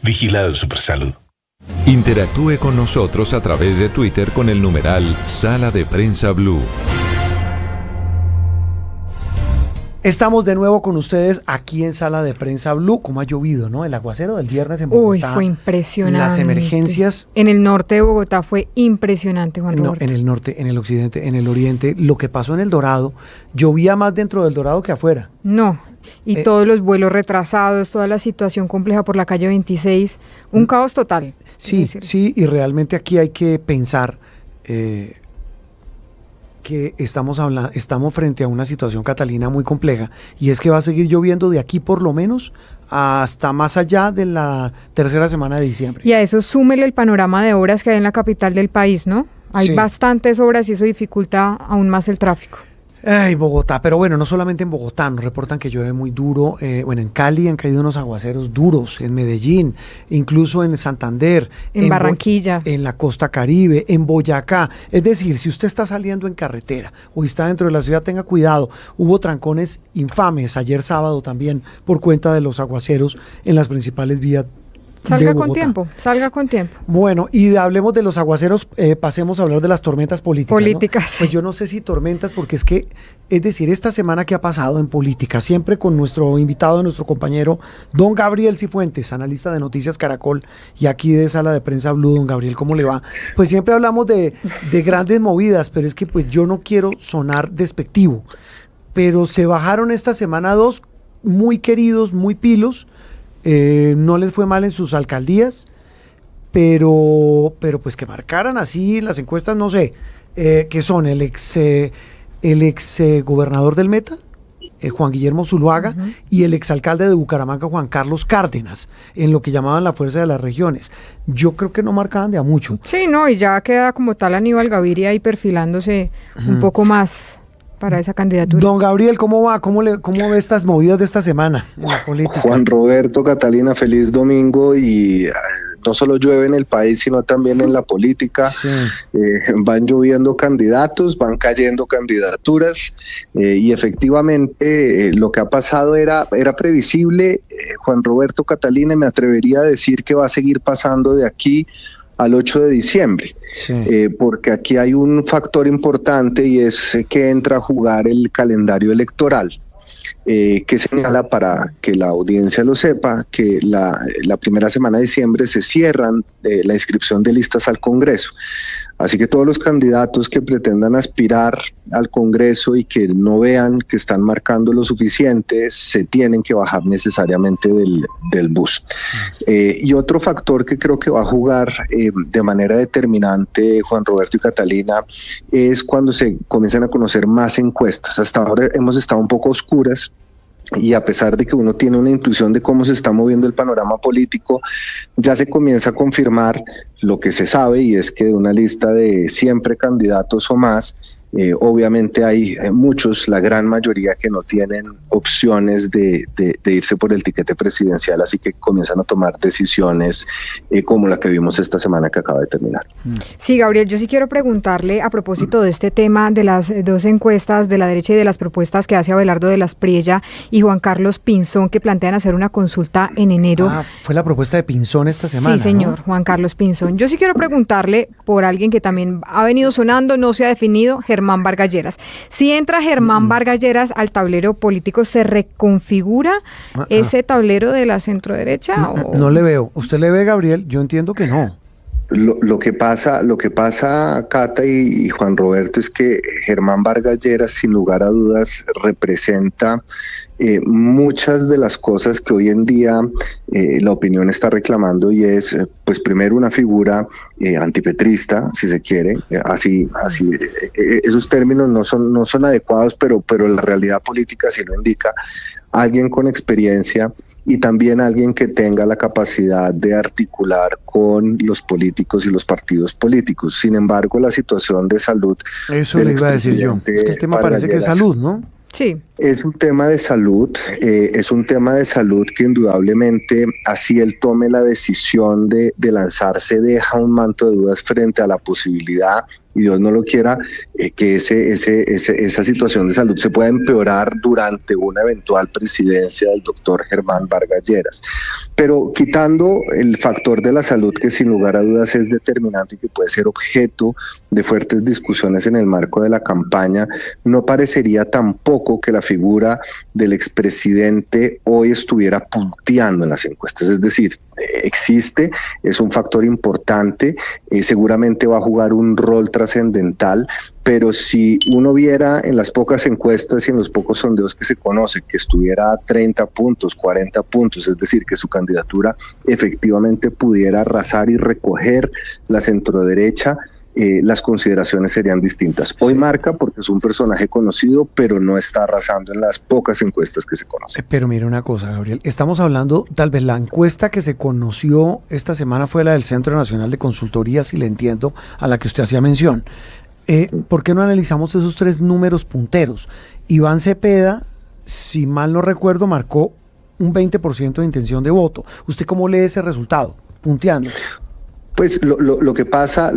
Vigilado Supersalud. Interactúe con nosotros a través de Twitter con el numeral Sala de Prensa Blue. Estamos de nuevo con ustedes aquí en Sala de Prensa Blue. ¿Cómo ha llovido, no? El aguacero del viernes en Bogotá. Uy, fue impresionante. Las emergencias. En el norte de Bogotá fue impresionante, Juan Roberto. En el norte, en el occidente, en el oriente. Lo que pasó en El Dorado, llovía más dentro del Dorado que afuera. No, y todos los vuelos retrasados, toda la situación compleja por la calle 26, un caos total. Sí, y realmente aquí hay que pensar que estamos frente a una situación, Catalina, muy compleja, y es que va a seguir lloviendo de aquí por lo menos hasta más allá de la tercera semana de diciembre. Y a eso súmele el panorama de obras que hay en la capital del país, ¿no? Hay bastantes obras y eso dificulta aún más el tráfico. Ay, Bogotá, pero bueno, no solamente en Bogotá, nos reportan que llueve muy duro, en Cali han caído unos aguaceros duros, en Medellín, incluso en Santander, en Barranquilla, en la costa Caribe, en Boyacá. Es decir, si usted está saliendo en carretera o está dentro de la ciudad, tenga cuidado. Hubo trancones infames ayer sábado también por cuenta de los aguaceros en las principales vías. Salga con tiempo. Bueno, y hablemos de los aguaceros, pasemos a hablar de las tormentas políticas. ¿No? Sí. Pues yo no sé si tormentas, porque es decir, esta semana que ha pasado en política, siempre con nuestro invitado, nuestro compañero, don Gabriel Cifuentes, analista de Noticias Caracol, y aquí de Sala de Prensa Blue. Don Gabriel, ¿cómo le va? Pues siempre hablamos de grandes movidas, pero es que pues yo no quiero sonar despectivo, pero se bajaron esta semana dos muy queridos, muy pilos. No les fue mal en sus alcaldías, pero pues que marcaran así las encuestas, no sé, que son el ex gobernador del Meta, Juan Guillermo Zuluaga, y el exalcalde de Bucaramanga, Juan Carlos Cárdenas, en lo que llamaban la fuerza de las regiones. Yo creo que no marcaban de a mucho. Sí, no, y ya queda como tal Aníbal Gaviria ahí perfilándose un poco más para esa candidatura. Don Gabriel, ¿cómo va? ¿Cómo ve estas movidas de esta semana en la política? Juan Roberto, Catalina, feliz domingo. Y no solo llueve en el país, sino también en la política. Sí. Van lloviendo candidatos, van cayendo candidaturas, y efectivamente lo que ha pasado era previsible. Juan Roberto, Catalina, me atrevería a decir que va a seguir pasando de aquí al 8 de diciembre, porque aquí hay un factor importante, y es que entra a jugar el calendario electoral, que señala, para que la audiencia lo sepa, que la primera semana de diciembre se cierran la inscripción de listas al Congreso. Así que todos los candidatos que pretendan aspirar al Congreso y que no vean que están marcando lo suficiente, se tienen que bajar necesariamente del bus. Y otro factor que creo que va a jugar de manera determinante, Juan Roberto y Catalina, es cuando se comienzan a conocer más encuestas. Hasta ahora hemos estado un poco oscuras, y a pesar de que uno tiene una intuición de cómo se está moviendo el panorama político, ya se comienza a confirmar lo que se sabe, y es que de una lista de 100 precandidatos o más, obviamente hay muchos, la gran mayoría, que no tienen opciones de irse por el tiquete presidencial, así que comienzan a tomar decisiones como la que vimos esta semana que acaba de terminar. Sí, Gabriel, yo sí quiero preguntarle a propósito de este tema de las dos encuestas de la derecha y de las propuestas que hace Abelardo de las Priella y Juan Carlos Pinzón, que plantean hacer una consulta en enero. Fue la propuesta de Pinzón esta semana. Sí, señor, ¿no? Juan Carlos Pinzón. Yo sí quiero preguntarle por alguien que también ha venido sonando, no se ha definido, Germán Vargas Lleras. Si entra Germán Vargas Lleras al tablero político, ¿se reconfigura ese tablero de la centroderecha? No le veo. ¿Usted le ve, Gabriel? Yo entiendo que no. Lo que pasa, Cata y Juan Roberto, es que Germán Vargas Lleras, sin lugar a dudas, representa muchas de las cosas que hoy en día la opinión está reclamando, y es, pues primero, una figura antipetrista, si se quiere, así esos términos no son adecuados, pero la realidad política sí lo indica. Alguien con experiencia, y también alguien que tenga la capacidad de articular con los políticos y los partidos políticos. Sin embargo, la situación de salud... Eso le iba a decir yo. Es que el tema parece que es salud, ¿no? Sí. Es un tema de salud, que indudablemente, así él tome la decisión de lanzarse, deja un manto de dudas frente a la posibilidad y Dios no lo quiera, que esa situación de salud se pueda empeorar durante una eventual presidencia del doctor Germán Vargas Lleras. Pero quitando el factor de la salud, que sin lugar a dudas es determinante y que puede ser objeto de fuertes discusiones en el marco de la campaña, no parecería tampoco que la figura del expresidente hoy estuviera punteando en las encuestas. Es decir, existe, es un factor importante, seguramente va a jugar un rol trascendental, pero si uno viera en las pocas encuestas y en los pocos sondeos que se conoce que estuviera a 30 puntos, 40 puntos, es decir, que su candidatura efectivamente pudiera arrasar y recoger la centroderecha, las consideraciones serían distintas. Hoy marca porque es un personaje conocido, pero no está arrasando en las pocas encuestas que se conocen. Pero mire una cosa, Gabriel, estamos hablando, tal vez la encuesta que se conoció esta semana fue la del Centro Nacional de Consultoría, si le entiendo, a la que usted hacía mención. ¿Por qué no analizamos esos tres números punteros? Iván Cepeda, si mal no recuerdo, marcó un 20% de intención de voto. ¿Usted cómo lee ese resultado? Punteando. Pues lo que pasa,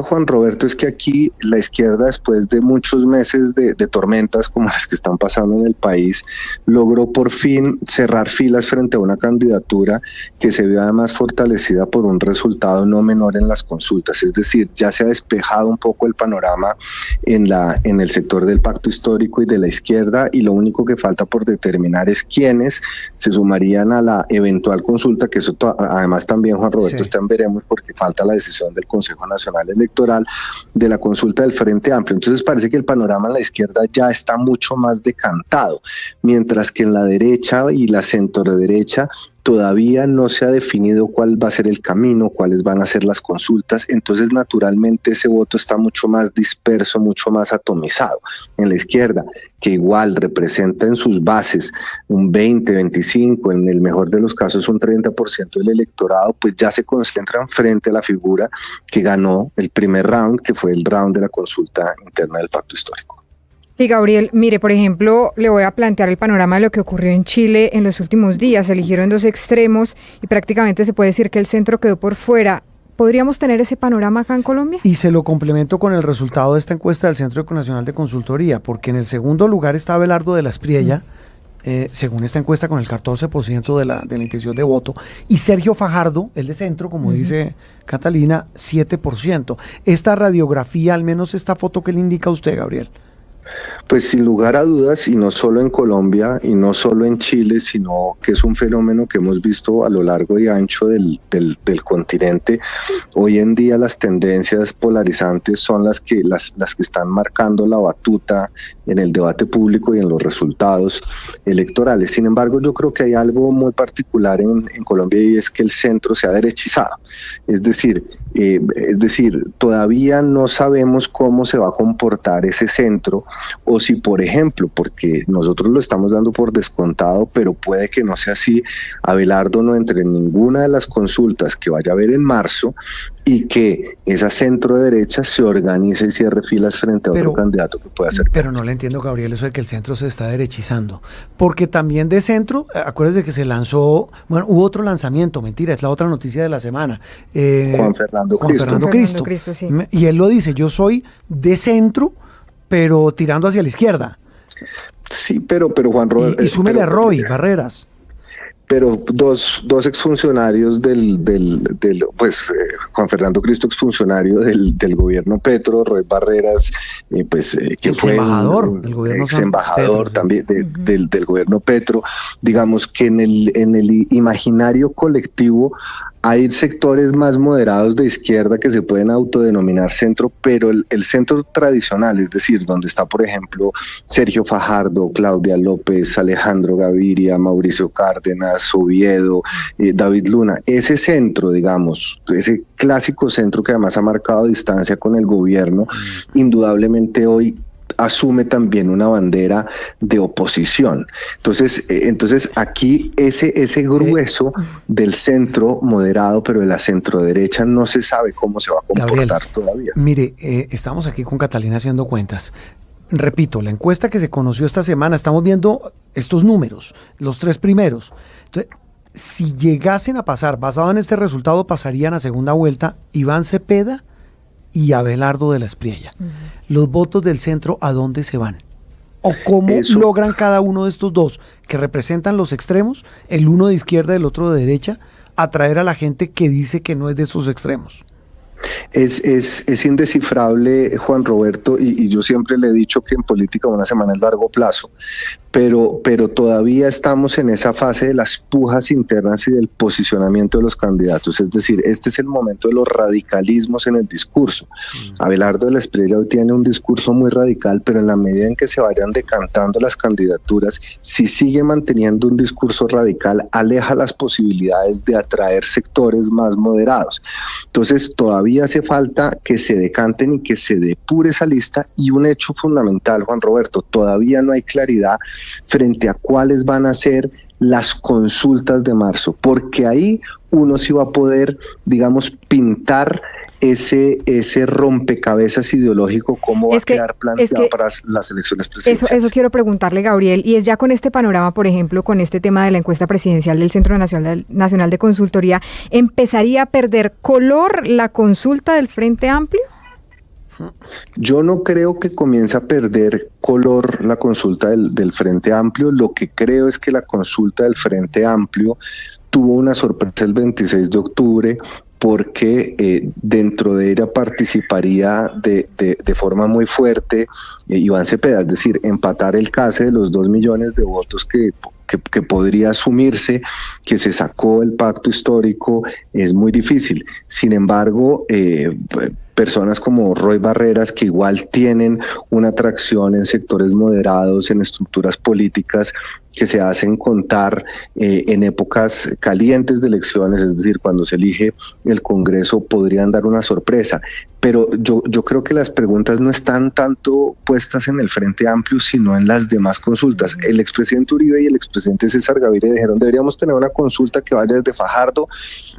Juan Roberto, es que aquí la izquierda, después de muchos meses de tormentas como las que están pasando en el país, logró por fin cerrar filas frente a una candidatura que se ve además fortalecida por un resultado no menor en las consultas. Es decir, ya se ha despejado un poco el panorama en el sector del pacto histórico y de la izquierda, y lo único que falta por determinar es quiénes se sumarían a la eventual consulta, que eso además también, Juan Roberto, está en veremos, porque falta la decisión del Consejo Nacional Electoral de la consulta del Frente Amplio. Entonces parece que el panorama en la izquierda ya está mucho más decantado, mientras que en la derecha y la centroderecha todavía no se ha definido cuál va a ser el camino, cuáles van a ser las consultas. Entonces naturalmente ese voto está mucho más disperso, mucho más atomizado. En la izquierda, que igual representa en sus bases un 20, 25, en el mejor de los casos un 30% del electorado, pues ya se concentran frente a la figura que ganó el primer round, que fue el round de la consulta interna del pacto histórico. Sí, Gabriel, mire, por ejemplo, le voy a plantear el panorama de lo que ocurrió en Chile en los últimos días. Se eligieron dos extremos y prácticamente se puede decir que el centro quedó por fuera. ¿Podríamos tener ese panorama acá en Colombia? Y se lo complemento con el resultado de esta encuesta del Centro Nacional de Consultoría, porque en el segundo lugar está Abelardo de la Espriella, según esta encuesta, con el 14% de la intención de voto, y Sergio Fajardo, el de centro, como dice Catalina, 7%. Esta radiografía, al menos esta foto que le indica a usted, Gabriel. Pues sin lugar a dudas, y no solo en Colombia y no solo en Chile, sino que es un fenómeno que hemos visto a lo largo y ancho del continente. Hoy en día las tendencias polarizantes son las que están marcando la batuta en el debate público y en los resultados electorales. Sin embargo, yo creo que hay algo muy particular en Colombia, y es que el centro se ha derechizado. Es decir, todavía no sabemos cómo se va a comportar ese centro, o si, por ejemplo, porque nosotros lo estamos dando por descontado, pero puede que no sea así, Abelardo no entre en ninguna de las consultas que vaya a haber en marzo, y que esa centro derecha se organice y cierre filas frente a otro candidato que pueda ser. Pero no le entiendo, Gabriel, eso de que el centro se está derechizando, porque también de centro, acuérdese que se lanzó, bueno, hubo otro lanzamiento, mentira, es la otra noticia de la semana, Juan Fernando Cristo, sí. Y él lo dice, yo soy de centro, pero tirando hacia la izquierda. Sí, pero Juan Roberto... Y súmele a Roy Barreras. Pero dos exfuncionarios Juan Fernando Cristo, exfuncionario del gobierno Petro, Roy Barreras, que fue embajador del gobierno ex embajador Petro, también del gobierno Petro. Digamos que en el imaginario colectivo hay sectores más moderados de izquierda que se pueden autodenominar centro, pero el centro tradicional, es decir, donde está, por ejemplo, Sergio Fajardo, Claudia López, Alejandro Gaviria, Mauricio Cárdenas, Oviedo, David Luna, ese centro, digamos, ese clásico centro que además ha marcado distancia con el gobierno, indudablemente hoy asume también una bandera de oposición. Entonces aquí ese grueso del centro moderado, pero de la centroderecha, no se sabe cómo se va a comportar, Gabriel, todavía. Mire, estamos aquí con Catalina haciendo cuentas. Repito, la encuesta que se conoció esta semana, estamos viendo estos números, los tres primeros. Entonces, si llegasen a pasar, basado en este resultado, pasarían a segunda vuelta Iván Cepeda y Abelardo de la Espriella. Los votos del centro, ¿a dónde se van? ¿O cómo logran cada uno de estos dos, que representan los extremos, el uno de izquierda y el otro de derecha, atraer a la gente que dice que no es de esos extremos? Es indescifrable, Juan Roberto, y yo siempre le he dicho que en política una semana es largo plazo, pero todavía estamos en esa fase de las pujas internas y del posicionamiento de los candidatos. Es decir, este es el momento de los radicalismos en el discurso. Abelardo de la Espriella hoy tiene un discurso muy radical, pero en la medida en que se vayan decantando las candidaturas, si sigue manteniendo un discurso radical, aleja las posibilidades de atraer sectores más moderados. Entonces, todavía hace falta que se decanten y que se depure esa lista, y un hecho fundamental, Juan Roberto, todavía no hay claridad frente a cuáles van a ser las consultas de marzo, porque ahí uno sí va a poder, digamos, pintar ese rompecabezas ideológico, cómo va a quedar planteado para las elecciones presidenciales. Eso quiero preguntarle, Gabriel, y es ya con este panorama, por ejemplo, con este tema de la encuesta presidencial del Centro Nacional de Consultoría, ¿empezaría a perder color la consulta del Frente Amplio? Yo no creo que comience a perder color la consulta del Frente Amplio. Lo que creo es que la consulta del Frente Amplio tuvo una sorpresa el 26 de octubre, porque dentro de ella participaría de forma muy fuerte Iván Cepeda, es decir, empatar el case de los 2 millones de votos que podría asumirse que se sacó el pacto histórico es muy difícil. Sin embargo, personas como Roy Barreras, que igual tienen una atracción en sectores moderados, en estructuras políticas que se hacen contar en épocas calientes de elecciones, es decir, cuando se elige el Congreso, podrían dar una sorpresa. Pero yo creo que las preguntas no están tanto puestas en el Frente Amplio, sino en las demás consultas. El expresidente Uribe y el expresidente César Gaviria dijeron: deberíamos tener una consulta que vaya desde Fajardo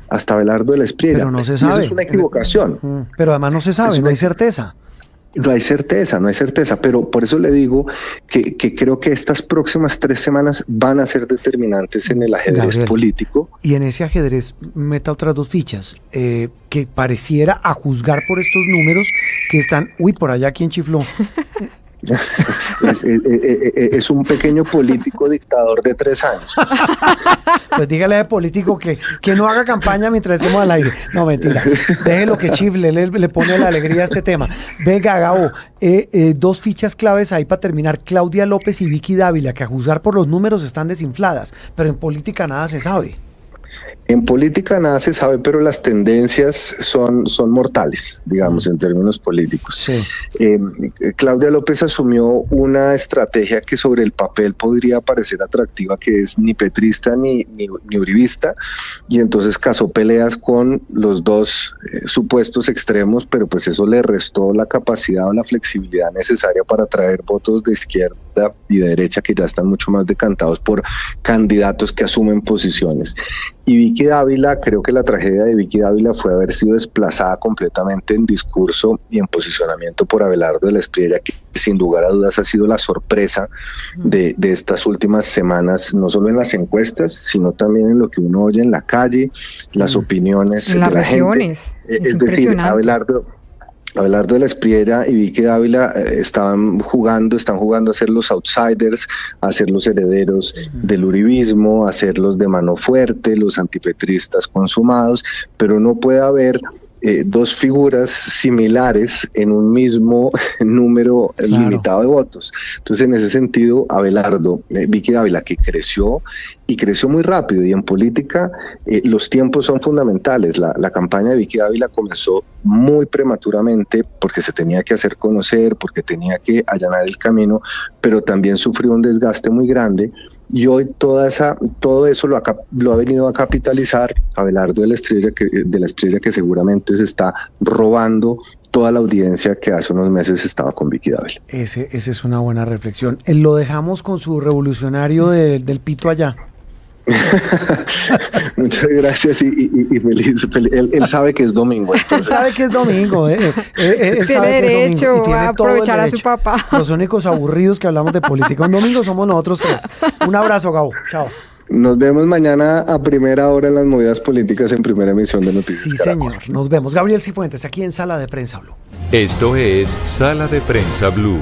hasta Abelardo de la Espriella. Pero no se sabe. Y eso es una equivocación. Pero además no se sabe, no hay certeza. No hay certeza, pero por eso le digo que creo que estas próximas 3 semanas van a ser determinantes en el ajedrez, Gabriel, político. Y en ese ajedrez meta otras 2 fichas, que pareciera, a juzgar por estos números, que están, por allá quien chifló. Es un pequeño político dictador de 3 años. Pues dígale a político que no haga campaña mientras estemos al aire. No, mentira. Déjelo que chifle, le pone la alegría a este tema. Venga, Gabo, 2 fichas claves ahí para terminar. Claudia López y Vicky Dávila, que a juzgar por los números están desinfladas, pero en política nada se sabe. En política nada se sabe, pero las tendencias son mortales, digamos, en términos políticos. Sí. Claudia López asumió una estrategia que sobre el papel podría parecer atractiva, que es ni petrista ni uribista, y entonces casó peleas con los 2 supuestos extremos, pero pues eso le restó la capacidad o la flexibilidad necesaria para atraer votos de izquierda y de derecha, que ya están mucho más decantados por candidatos que asumen posiciones. Y Vicky Dávila, creo que la tragedia de Vicky Dávila fue haber sido desplazada completamente en discurso y en posicionamiento por Abelardo de la Espriella, que sin lugar a dudas ha sido la sorpresa de estas últimas semanas, no solo en las encuestas, sino también en lo que uno oye en la calle, las opiniones en las de la regiones. Gente. Es decir, Abelardo de la Espriella y Vicky Dávila están jugando a ser los outsiders, a ser los herederos del uribismo, a ser los de mano fuerte, los antipetristas consumados, pero no puede haber 2 figuras similares en un mismo número limitado de votos. Entonces, en ese sentido, Vicky Dávila, que creció muy rápido, y en política los tiempos son fundamentales. La campaña de Vicky Dávila comenzó muy prematuramente porque se tenía que hacer conocer, porque tenía que allanar el camino, pero también sufrió un desgaste muy grande. Y hoy todo eso lo ha venido a capitalizar Abelardo de la Espriella, que seguramente se está robando toda la audiencia que hace unos meses estaba con Vicky Dávila. Esa es una buena reflexión. Lo dejamos con su revolucionario del pito allá. Muchas gracias y feliz. Él sabe que es domingo. Él sabe que es domingo. Él tiene sabe derecho que es domingo y tiene a aprovechar a su papá. Los únicos aburridos que hablamos de política un domingo somos nosotros 3. Un abrazo, Gabo. Chao. Nos vemos mañana a primera hora en las movidas políticas en Primera Emisión de Noticias Sí, Caracol. señor. Nos vemos. Gabriel Cifuentes, aquí en Sala de Prensa Blue. Esto es Sala de Prensa Blue.